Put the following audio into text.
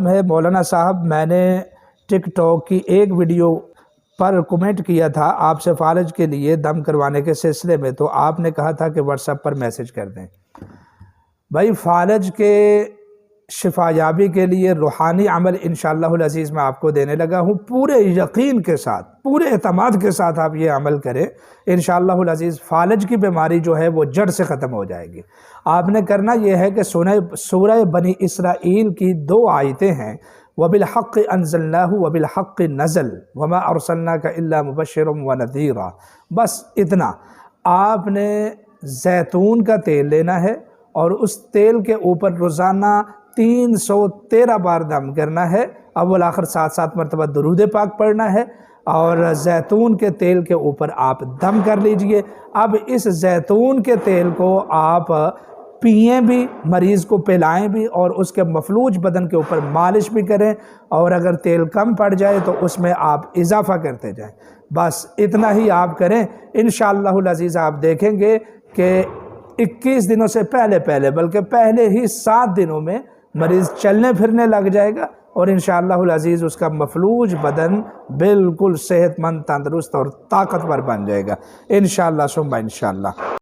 سلام ہے، مولانا صاحب میں نے ٹک ٹاک کی ایک ویڈیو پر کمنٹ کیا تھا آپ سے فالج کے لیے دم کروانے کے سلسلے میں، تو آپ نے کہا تھا کہ واٹس ایپ پر میسج کر دیں۔ بھائی فالج کے شفا یابی کے لیے روحانی عمل انشاءاللہ العزیز میں آپ کو دینے لگا ہوں، پورے یقین کے ساتھ، پورے اعتماد کے ساتھ آپ یہ عمل کریں، انشاءاللہ العزیز فالج کی بیماری جو ہے وہ جڑ سے ختم ہو جائے گی۔ آپ نے کرنا یہ ہے کہ سورہ بنی اسرائیل کی 2 آیتیں ہیں، وَبِالْحَقِّ أَنزَلْنَاهُ وَبِالْحَقِّ نَزَلَ وَمَا أَرْسَلْنَاكَ إِلَّا مُبَشِّرًا وَنَذِيرًا، بس اتنا۔ آپ نے زیتون کا تیل لینا ہے اور اس تیل کے اوپر روزانہ 313 بار دم کرنا ہے، اول آخر 7 مرتبہ درود پاک پڑھنا ہے، اور زیتون کے تیل کے اوپر آپ دم کر لیجئے۔ اب اس زیتون کے تیل کو آپ پئیں بھی، مریض کو پلائیں بھی، اور اس کے مفلوج بدن کے اوپر مالش بھی کریں، اور اگر تیل کم پڑ جائے تو اس میں آپ اضافہ کرتے جائیں۔ بس اتنا ہی آپ کریں، انشاءاللہ العزیز آپ دیکھیں گے کہ 21 دنوں سے پہلے بلکہ پہلے ہی 7 دنوں میں مریض چلنے پھرنے لگ جائے گا، اور انشاءاللہ العزیز اس کا مفلوج بدن بالکل صحت مند، تندرست اور طاقتور بن جائے گا، انشاءاللہ ثم انشاءاللہ۔